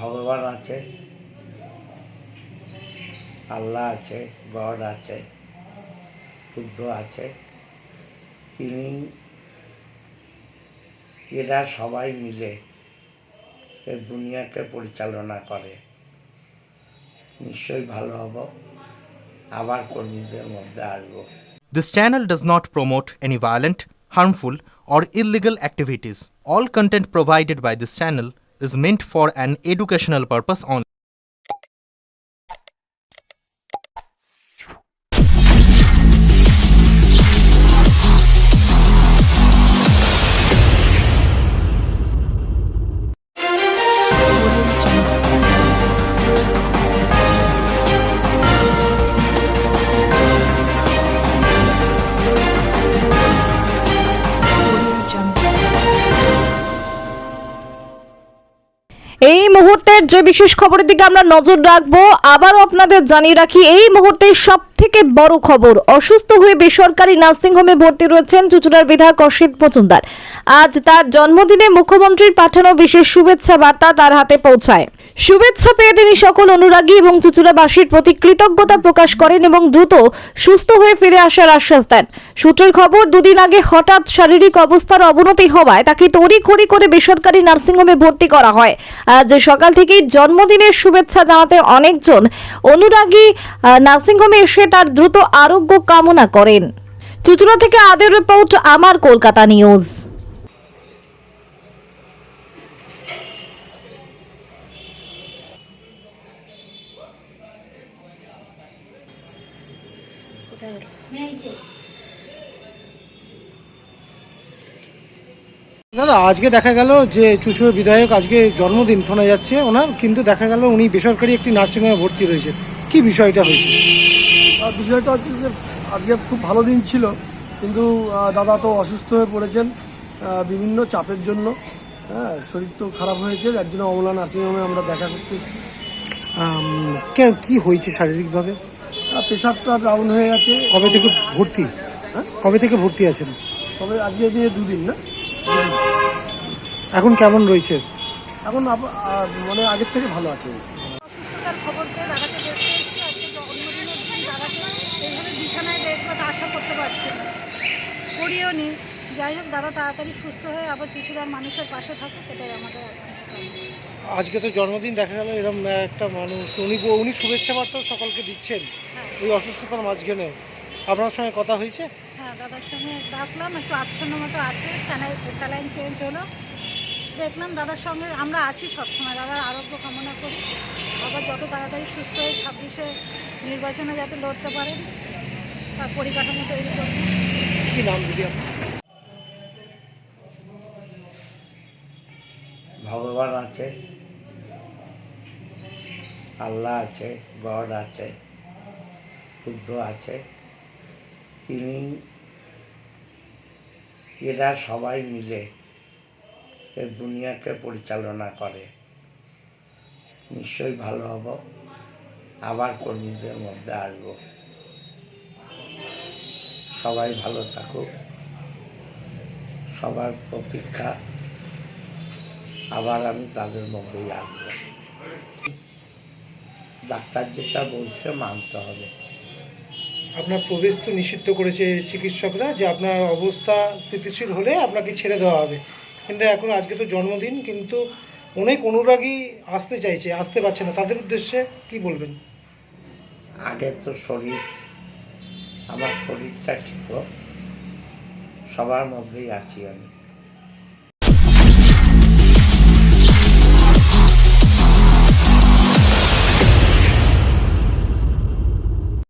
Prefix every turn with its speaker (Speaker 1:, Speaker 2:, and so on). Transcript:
Speaker 1: ভগবান আছে, আল্লাহ আছে, গড আছে, বুদ্ধ আছে। তিনি এরা সবাই মিলে এই দুনিয়াকে পরিচালনা করে। নিশ্চয়ই ভালো হব, আবার কর্মীদের মধ্যে আসবো।
Speaker 2: This channel does not promote any violent, harmful, or illegal activities. All content provided by this channel is meant for an educational purpose only.
Speaker 3: এই মুহূর্তের যে বিশেষ খবরের দিকে আমরা নজর রাখবো, আবারও আপনাদের জানিয়ে রাখি এই মুহূর্তে সবথেকে বড় খবর, অসুস্থ হয়ে বেসরকারি নার্সিংহোমে ভর্তি রয়েছেন চুঁচুড়ার বিধায়ক অসিত মজুমদার। আজ তার জন্মদিনে মুখ্যমন্ত্রীর পাঠানো বিশেষ শুভেচ্ছা বার্তা তার হাতে পৌঁছায়। শুভেচ্ছা পেয়ে তিনি সকল অনুরাগী এবং চুঁচুড়াবাসীর প্রতি কৃতজ্ঞতা প্রকাশ করেন এবং দ্রুত সুস্থ হয়ে ফিরে আসার আশ্বাস দেন। সূত্রের খবর, দুদিন আগে হঠাৎ শারীরিক অবস্থার অবনতি হওয়ায় তাকে তড়িঘড়ি করে বেসরকারি নার্সিংহোমে ভর্তি করা হয়। আজ সকাল থেকেই জন্মদিনের শুভেচ্ছা জানাতে অনেকজন অনুরাগী নার্সিংহোমে এসে তার দ্রুত আরোগ্য কামনা করেন। চুঁচুড়া থেকে আদের রিপোর্ট, আমার কলকাতা নিউজ।
Speaker 4: দাদা, আজকে দেখা গেল যে চুঁচুড়ার বিধায়ক আজকে জন্মদিন শোনা যাচ্ছে ওনার, কিন্তু দেখা গেল উনি বেসরকারি একটি নার্সিংহোমে ভর্তি রয়েছে। কি বিষয়টা হয়েছে?
Speaker 5: বিষয়টা হচ্ছে যে আজকে খুব ভালো দিন ছিল, কিন্তু দাদা তো অসুস্থ হয়ে পড়েছেন বিভিন্ন চাপের জন্য। হ্যাঁ, শরীর তো খারাপ হয়েছে, যার জন্য অমলা নার্সিংহোমে আমরা দেখা করতে এসেছি।
Speaker 4: কি হয়েছে শারীরিকভাবে?
Speaker 5: প্রেশারটা ডাউন হয়ে গেছে।
Speaker 4: কবে থেকে ভর্তি? কবে থেকে ভর্তি আছেন?
Speaker 5: তবে আজকে দিয়ে দুদিন না।
Speaker 4: এখন কেমন রয়েছে?
Speaker 5: এখন মানে আগের থেকে ভালো আছে।
Speaker 6: অসুস্থতার খবর পেয়ে দাদাকে দেখতে এসেছি। আজকে জন্মদিনের দিন দাদাকে এইভাবে বিছানায় দেখবো তা আশা করতে পারছি না, করিও নি। যাই হোক, দাদা তাড়াতাড়ি সুস্থ হয়ে আবার চুঁচুড়ার মানুষের পাশে থাকুক, এটাই আমাদের
Speaker 4: আজকে তো জন্মদিন, দেখা গেল এরকম একটা মানুষ, উনি শুভেচ্ছা বার্তাও সকলকে দিচ্ছেন এই অসুস্থতার মাঝখানে। আপনার সঙ্গে কথা হয়েছে?
Speaker 6: হ্যাঁ, দাদার সঙ্গে ডাকলাম, একটু আচ্ছন্ন মতো আছে, স্যালাইন চেঞ্জ হলো, দেখলাম দাদার সঙ্গে আমরা আছি সবসময়। দাদার আরোগ্য কামনা করি, আবার যত তাড়াতাড়ি সুস্থ হয়ে 26-এ নির্বাচনে যাতে লড়তে পারেন তার পরিকাঠামো তৈরি করবেন।
Speaker 4: কি নাম দিদি আপনার?
Speaker 1: ভগবান আছে, আল্লাহ আছে, গড আছে, বুদ্ধ আছে। তিনি এরা সবাই মিলে এই দুনিয়াকে পরিচালনা করে। নিশ্চয়ই ভালো হব, আবার কর্মীদের মধ্যে আসবো। সবাই ভালো থাকুক, সবার প্রতীক্ষা, আবার আমি তাদের মধ্যেই আসবো। ডাক্তার যেটা বলছে মানতে হবে।
Speaker 4: আপনার প্রবেশ তো নিষিদ্ধ করেছে চিকিৎসকরা, যে আপনার অবস্থা স্থিতিশীল হলে আপনাকে ছেড়ে দেওয়া হবে, কিন্তু এখন আজকে তো জন্মদিন, কিন্তু অনেক অনুরাগী আসতে চাইছে, আসতে পারছে না, তাদের উদ্দেশ্যে কি বলবেন?
Speaker 1: আগে তো আমার শরীরটা ঠিক হোক, সবার মধ্যেই আছি আমি।